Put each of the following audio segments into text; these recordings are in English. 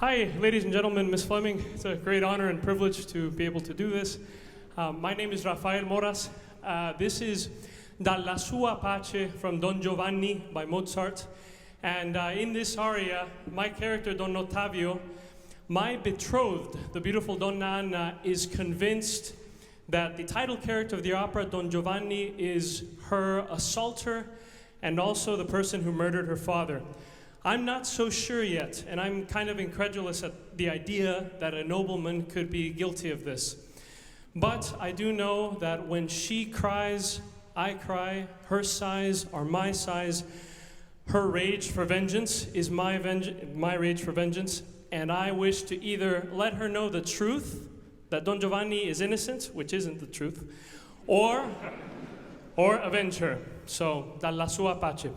Hi, ladies and gentlemen, Ms. Fleming. It's a great honor and privilege to be able to do this. My name is Rafael Moras. This is Dalla sua pace from Don Giovanni by Mozart. And in this aria, my character, Don Ottavio, my betrothed, the beautiful Donna Anna, is convinced that the title character of the opera, Don Giovanni, is her assaulter and also the person who murdered her father. I'm not so sure yet, and I'm kind of incredulous at the idea that a nobleman could be guilty of this. But I do know that when she cries, I cry, her sighs are my sighs, her rage for vengeance is my rage for vengeance, and I wish to either let her know the truth, that Don Giovanni is innocent, which isn't the truth, or avenge her. So, dalla sua pace.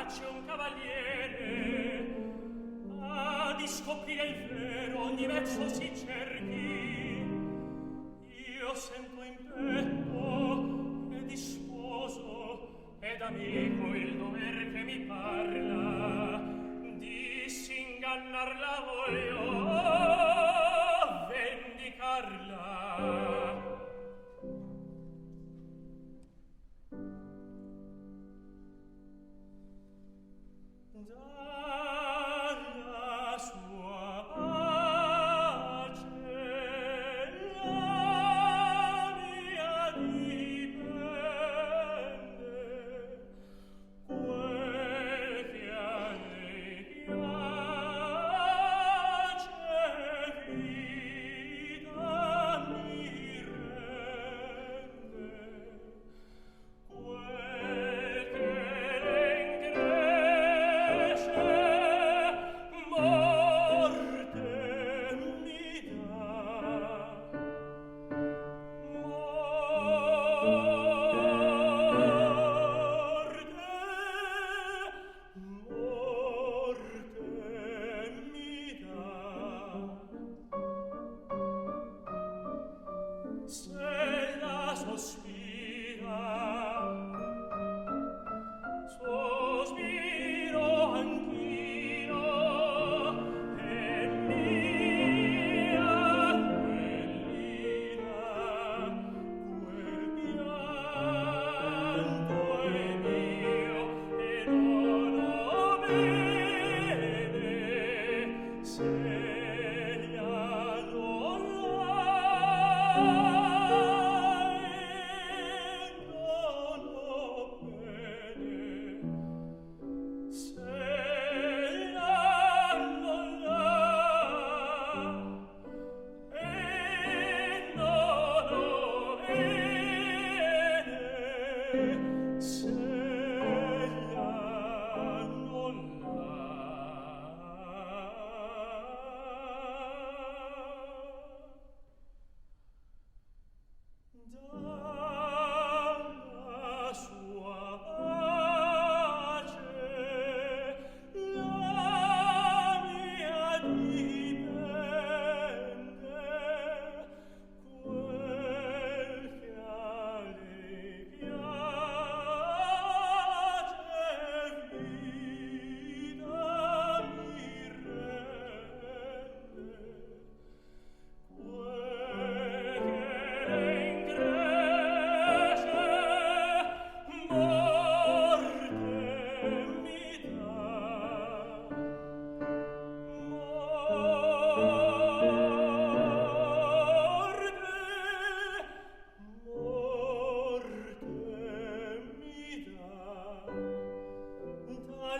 Un cavaliere di scoprire il vero ogni mezzo si cerchi. Io sento in petto e di sposo ed amico il dover che mi parla, disingannarla voglio, vendicarla.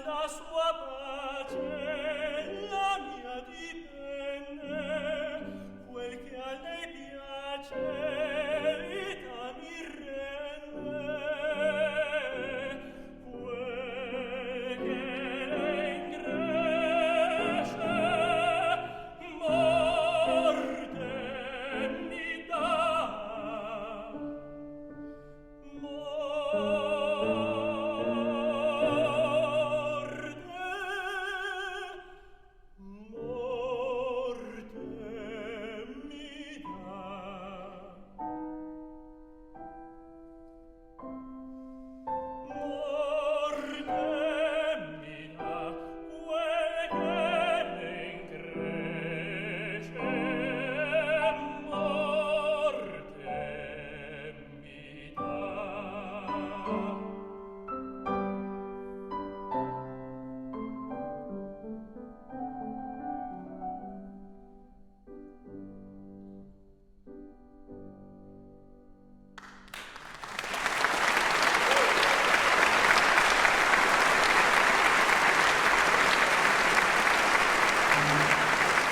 Dalla sua pace la mia dipende, quel che a lei piace vita mi rende, quel che lei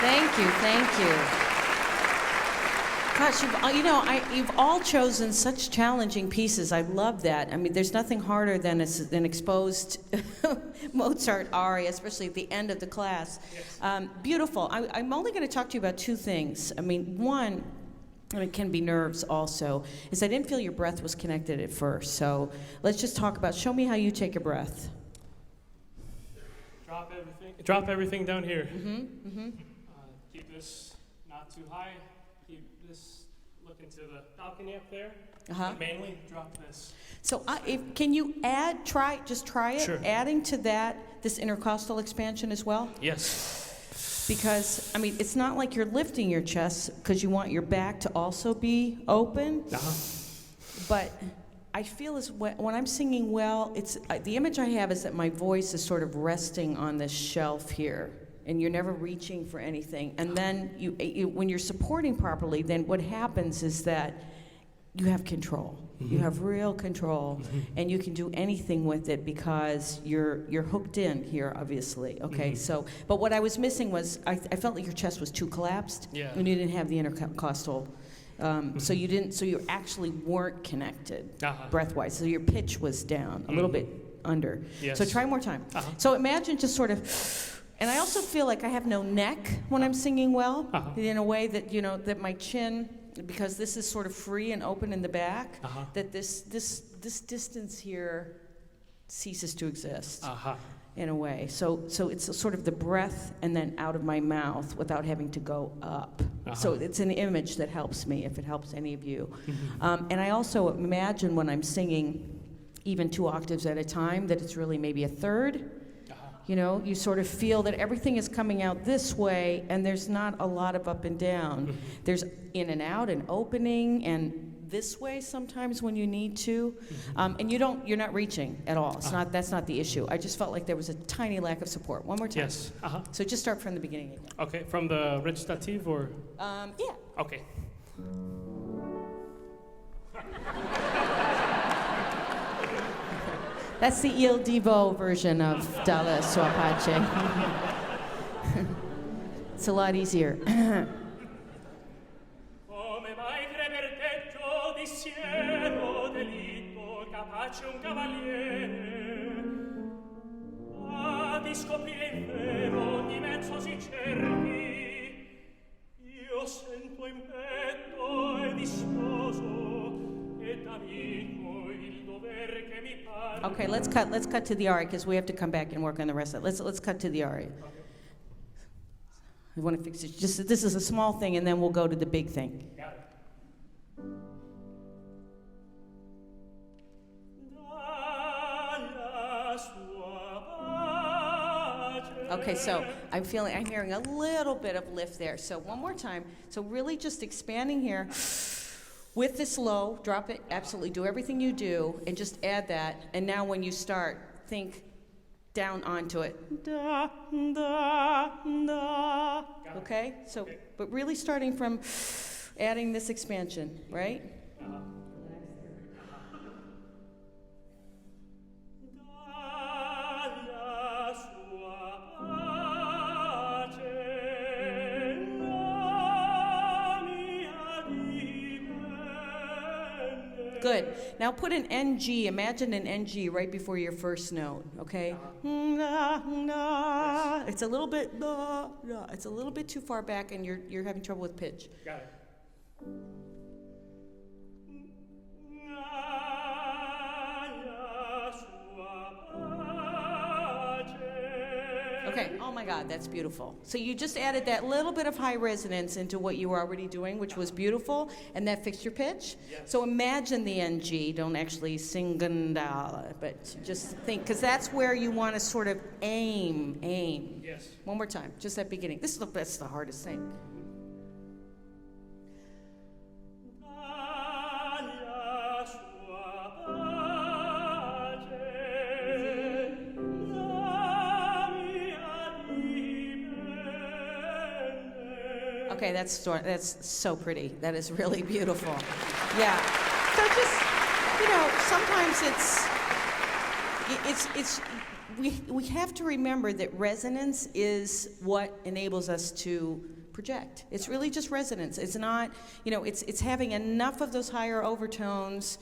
Thank you, thank you. Gosh, you've all chosen such challenging pieces. I love that. I mean, there's nothing harder than an exposed Mozart aria, especially at the end of the class. Yes. Beautiful. I'm only going to talk to you about two things. I mean, one, and it can be nerves also, is I didn't feel your breath was connected at first. So let's just talk about, show me how you take a breath. Drop everything down here. Mm-hmm. Keep this not too high. Keep this looking to the balcony up there. And mainly drop this. So can you try it, Sure. adding to that this intercostal expansion as well? Yes. Because, I mean, it's not like you're lifting your chest because you want your back to also be open. But I feel as when I'm singing well, the image I have is that my voice is sort of resting on this shelf here, and you're never reaching for anything. And then when you're supporting properly, then what happens is that you have control. Mm-hmm. You have real control, and you can do anything with it because you're hooked in here, obviously. Okay, so but what I was missing was I felt like your chest was too collapsed, and you didn't have the intercostal. So you actually weren't connected breath-wise. So your pitch was down a little bit under. Yes. So try one more time. So imagine just sort of, and I also feel like I have no neck when I'm singing well, in a way that, that my chin, because this is sort of free and open in the back, that this distance here ceases to exist. In a way. So it's sort of the breath and then out of my mouth without having to go up. So it's an image that helps me, if it helps any of you. And I also imagine when I'm singing even 2 octaves at a time that it's really maybe a third. You sort of feel that everything is coming out this way and there's not a lot of up and down. There's in and out and opening and this way sometimes when you need to, and you're not reaching at all. That's not the issue. I just felt like there was a tiny lack of support. One more time. Yes. So just start from the beginning again. Okay, from the recitative or? Yeah. Okay. That's the Il Divo version of Dalla Sua Pace. It's a lot easier. Siero delitto capace un cavaliere di scoprire il vero ogni mezzo si cerchi io sento in petto e disposo e d'amico il dover che mi pare. Okay, let's cut to the aria because we have to come back and work on the rest of it. Let's cut to the aria. I want to fix it. Just this is a small thing and then we'll go to the big thing. Got it. Okay, so I'm hearing a little bit of lift there. So one more time. So really just expanding here. With this low, drop it, absolutely, do everything you do, and just add that. And now when you start, think down onto it. Da, da, da. Okay? So, but really starting from adding this expansion, right? Good. Now put an NG, imagine an NG right before your first note, okay? It's a little bit, it's a little bit too far back and you're having trouble with pitch. Got it. Okay, oh my God, that's beautiful. So you just added that little bit of high resonance into what you were already doing, which was beautiful, and that fixed your pitch. Yes. So imagine the NG, don't actually sing gandala, but just think, because that's where you want to sort of aim. Yes. One more time, just that beginning. That's the hardest thing. Okay, that's so pretty. That is really beautiful. Yeah. So just, sometimes we have to remember that resonance is what enables us to project. It's really just resonance. It's not, it's having enough of those higher overtones.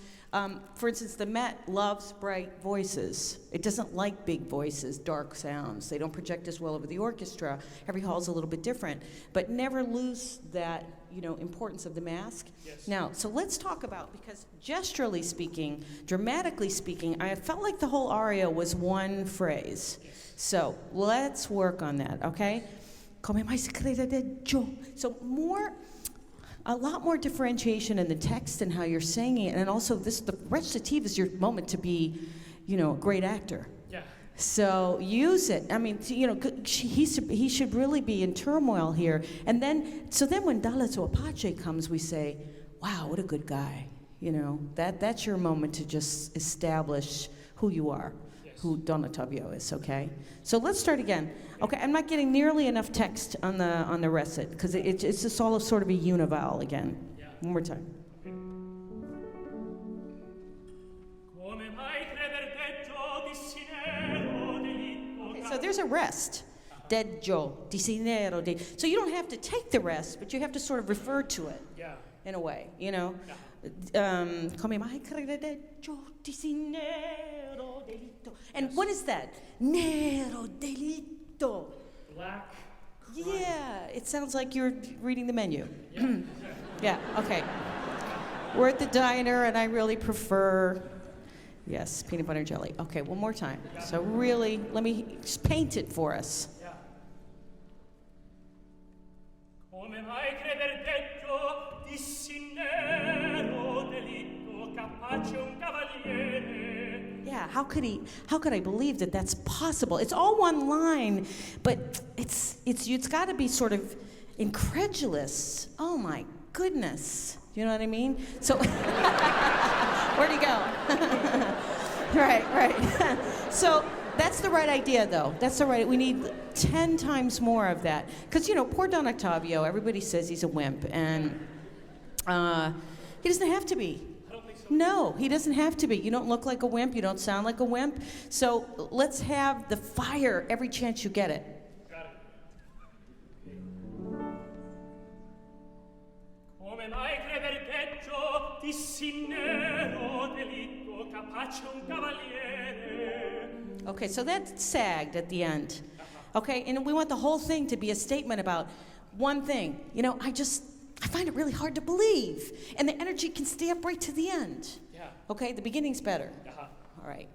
For instance, the Met loves bright voices. It doesn't like big voices, dark sounds. They don't project as well over the orchestra. Every hall's a little bit different. But never lose that, importance of the mask. Yes. Now, so let's talk about, because gesturally speaking, dramatically speaking, I felt like the whole aria was one phrase. Yes. So let's work on that, okay? Come mai si crede de Dio. So a lot more differentiation in the text and how you're saying it, and also the recitative is your moment to be, a great actor. Yeah. So use it. I mean, he should really be in turmoil here. And then when Dalla tua pace comes, we say, wow, what a good guy. That's your moment to just establish who you are, yes. who Don Ottavio is, okay? So let's start again. Okay, I'm not getting nearly enough text on the recit, because it's just all sort of a unival again. Yeah. One more time. Okay, so there's a rest. Deggio, disinero, so you don't have to take the rest, but you have to sort of refer to it. Yeah. In a way, Yeah. Come mai crede deggio, disinero, delitto. And what is that? Nero, delitto. Black. Yeah, it sounds like you're reading the menu. Yeah. Yeah, okay. We're at the diner, and I really prefer, yes, peanut butter and jelly. Okay, one more time. So really, let me just paint it for us. Yeah. Come mai creder deggio, dissi nero delitto, capace un cavaliere. Yeah, how could I believe that that's possible? It's all one line, but it's got to be sort of incredulous. Oh my goodness. You know what I mean? So where'd he go? Right. So that's the right idea, though. We need 10 times more of that. Because, poor Don Ottavio, everybody says he's a wimp, and he doesn't have to be. No, he doesn't have to be. You don't look like a wimp. You don't sound like a wimp. So let's have the fire every chance you get it. Got it. Come mai creder deggio, dissi nero delitto, capace un cavaliere. Okay, so that sagged at the end. Okay, and we want the whole thing to be a statement about one thing. I find it really hard to believe. And the energy can stay up right to the end. Yeah. Okay, the beginning's better. Uh-huh. All right.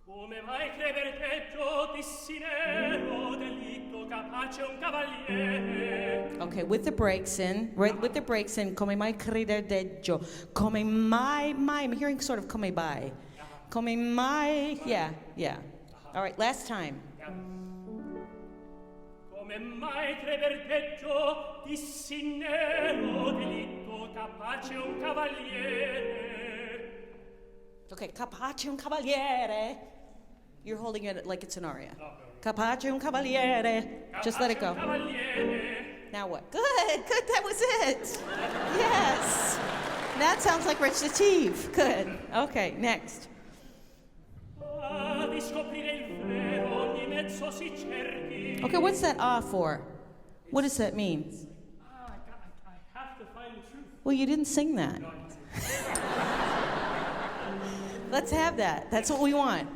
Come mai creder deggio, dissi nero delitto, capace un cavaliere. Okay, with the breaks in, right? With the breaks in, come mai creder deggio, come mai, I'm hearing sort of come by. Come mai, yeah. All right, last time. Come mai creder deggio, dissi nero delitto, capace un cavaliere. Okay, capace un cavaliere. You're holding it like it's an aria. Capace un cavaliere. Just let it go. Now what? Good, that was it. Yes. That sounds like recitative. Good. Okay, next. Di scoprire il vero, ogni mezzo si cerchi. Okay, what's that ah for? What does that mean? I have to find the truth. Well, you didn't sing that. No, I didn't. Let's have that. That's what we want.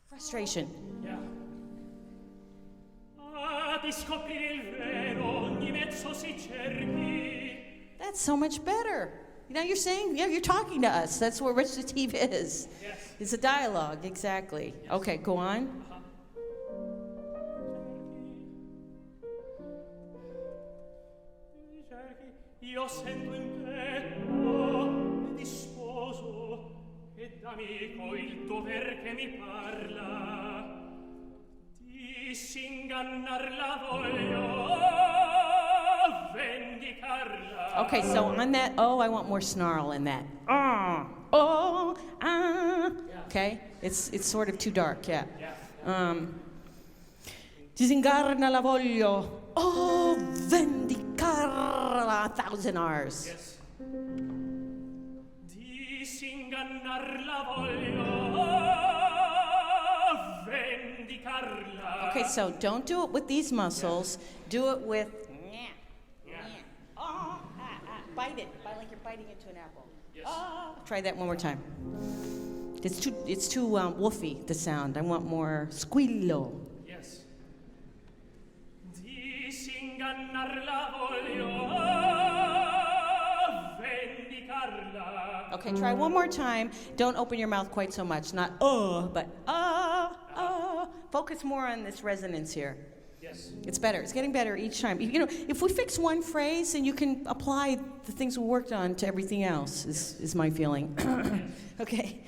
Frustration. Yeah. Di scoprire il vero, ogni mezzo si cerchi. That's so much better. You're saying, you're talking to us. That's what recitative is. Yes. It's a dialogue, exactly. Okay, go on. Io sento in petto, disposo, ed amico il dover che mi parla. Disingannar la voglio, vendicarla. Okay, so on that I want more snarl in that. Okay? It's sort of too dark, yeah. Disingannar la voglio, vendicarla, 1,000 R's. Yes. s'ingannar la voglio, vendicarla. Okay, so don't do it with these muscles. Do it with bite it, like you're biting into an apple. Yes. Try that one more time. It's too woofy, the sound. I want more squillo. Yes. Di s'ingannar la voglio, vendicarla. Okay, try one more time. Don't open your mouth quite so much. Not but Focus more on this resonance here. Yes. It's better. It's getting better each time. You know, if we fix one phrase, then you can apply the things we worked on to everything else, is my feeling. Okay.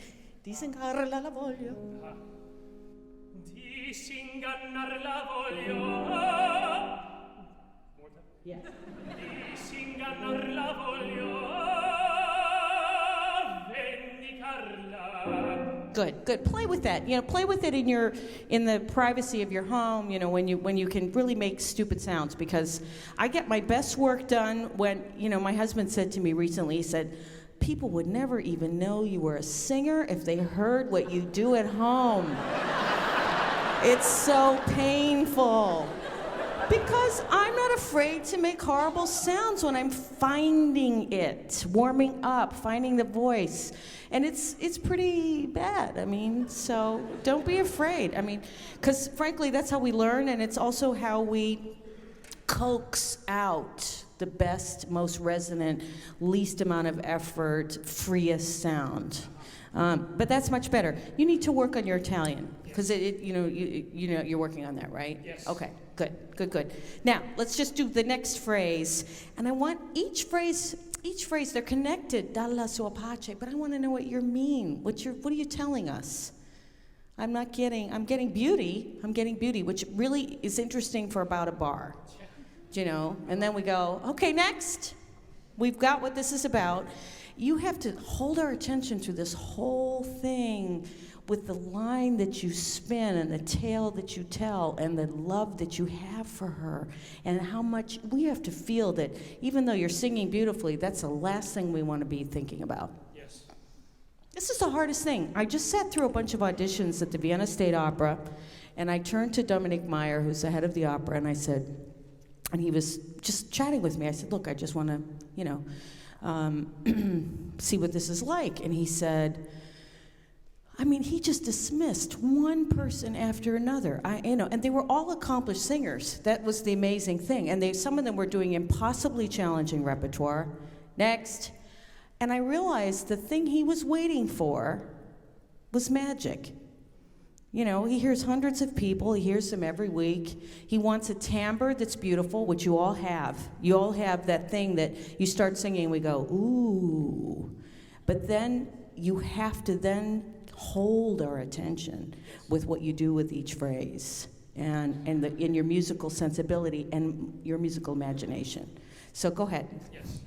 Disingannar la voglio. Disingannar la voglio. Yes. Disingannar la voglio. Vendicarla. Good. Play with that. You know, play with it in the privacy of your home. You know, when you can really make stupid sounds. Because I get my best work done when, you know, my husband said to me recently. He said, "People would never even know you were a singer if they heard what you do at home." It's so painful. Because I'm not afraid to make horrible sounds when I'm finding it, warming up, finding the voice. And it's pretty bad. I mean, so don't be afraid. I mean, because frankly, that's how we learn, and it's also how we coax out the best, most resonant, least amount of effort, freest sound. But that's much better. You need to work on your Italian, because you're working on that, right? Yes. Okay. Good. Now, let's just do the next phrase. And I want each phrase, they're connected, dalla sua pace, but I want to know what you mean. What are you telling us? I'm getting beauty, which really is interesting for about a bar. You know, and then we go, okay, next. We've got what this is about. You have to hold our attention through this whole thing with the line that you spin and the tale that you tell and the love that you have for her and how much we have to feel that even though you're singing beautifully, that's the last thing we want to be thinking about. Yes. This is the hardest thing. I just sat through a bunch of auditions at the Vienna State Opera, and I turned to Dominic Meyer, who's the head of the opera, and I said, and he was just chatting with me. I said, look, I just want to, see what this is like. And he said, he just dismissed one person after another. And they were all accomplished singers. That was the amazing thing. And some of them were doing impossibly challenging repertoire. Next. And I realized the thing he was waiting for was magic. You know, he hears hundreds of people. He hears them every week. He wants a timbre that's beautiful, which you all have. You all have that thing that you start singing and we go, ooh. But then you have to then hold our attention with what you do with each phrase and in your musical sensibility and your musical imagination. So go ahead. Yes.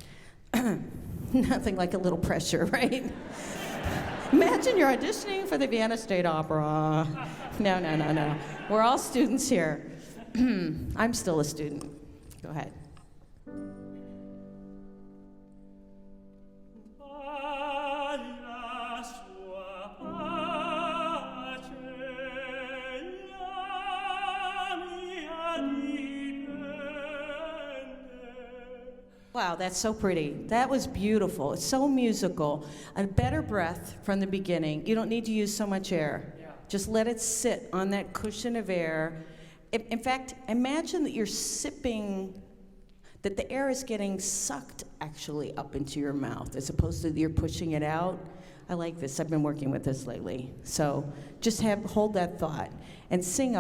Nothing like a little pressure, right? Imagine you're auditioning for the Vienna State Opera. No. We're all students here. I'm still a student. Go ahead. Wow, that's so pretty. That was beautiful. It's so musical. A better breath from the beginning. You don't need to use so much air. Yeah. Just let it sit on that cushion of air. In fact, imagine that you're sipping, that the air is getting sucked actually up into your mouth as opposed to you're pushing it out. I like this. I've been working with this lately. So just hold that thought and sing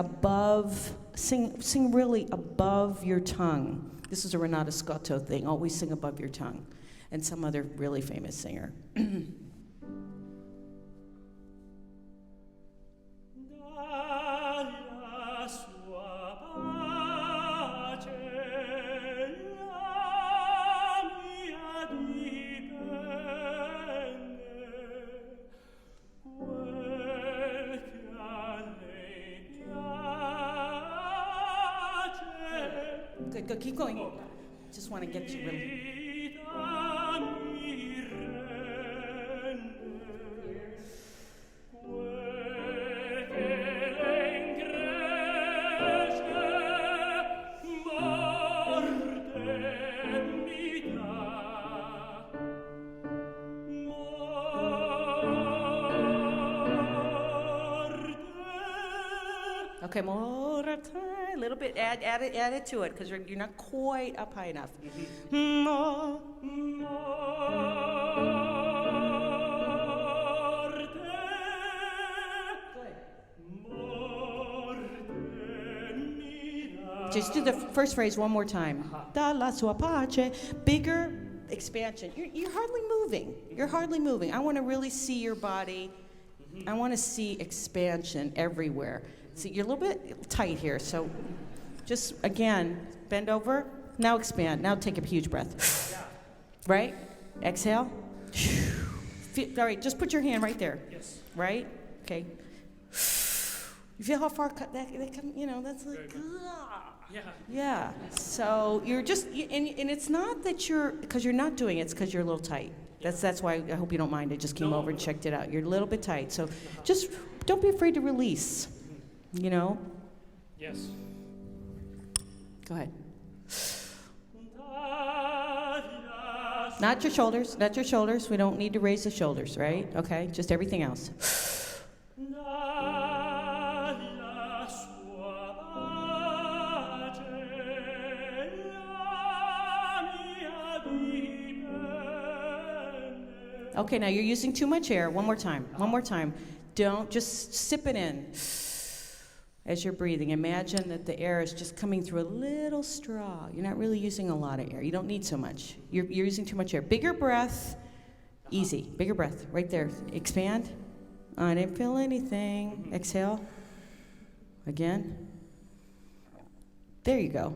really above your tongue. This is a Renato Scotto thing. Always sing above your tongue. And some other really famous singer. Good, keep going. Just want to get you really. Okay, more time. A little bit. Add it to it because you're not quite up high enough. More. Just do the first phrase one more time. Dalla sua pace. Bigger expansion. You're hardly moving. You're hardly moving. I want to really see your body. I want to see expansion everywhere. See, you're a little bit tight here, so just, again, bend over. Now expand. Now take a huge breath. Right? Exhale. All right, just put your hand right there. Yes. Right? Okay. You feel how far that come, that's like, Yeah. yeah. So you're just, and it's not that because you're not doing it, it's because you're a little tight. That's why I hope you don't mind. I just came over and checked it out. You're a little bit tight. So just don't be afraid to release, Yes. Go ahead. Not your shoulders, not your shoulders. We don't need to raise the shoulders, right? Okay, just everything else. Okay, now you're using too much air. One more time. One more time. Don't just sip it in as you're breathing. Imagine that the air is just coming through a little straw. You're not really using a lot of air. You don't need so much. You're using too much air. Bigger breath. Easy. Bigger breath. Right there. Expand. I didn't feel anything. Exhale. Again. There you go.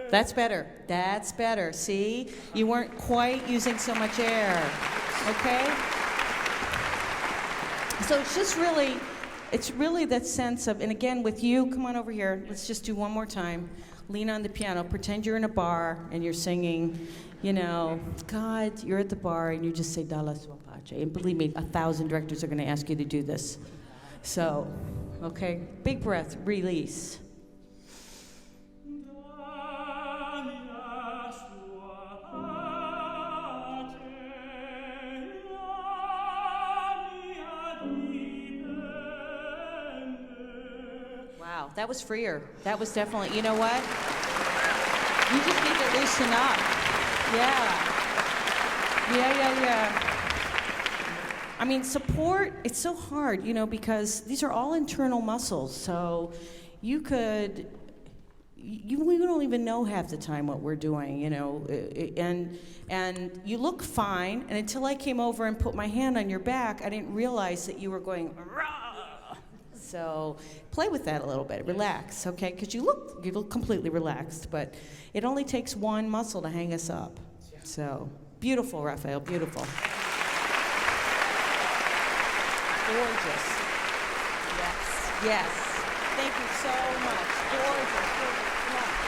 That's better. That's better. See? You weren't quite using so much air. Okay? So it's really that sense of, and again with you, come on over here. Let's just do one more time. Lean on the piano. Pretend you're in a bar and you're singing, God, you're at the bar and you just say, Dalla sua pace. And believe me, 1,000 directors are going to ask you to do this. So, okay? Big breath. Release. Wow, that was freer. That was definitely, you know what? You just need to loosen up. Yeah. I mean, support, it's so hard, because these are all internal muscles. So we don't even know half the time what we're doing, and you look fine. And until I came over and put my hand on your back, I didn't realize that you were going, rah! So play with that a little bit. Relax, okay? Because you look completely relaxed, but it only takes one muscle to hang us up. So beautiful, Rafael, beautiful. Gorgeous. Yes. Thank you so much. Gorgeous. Come on.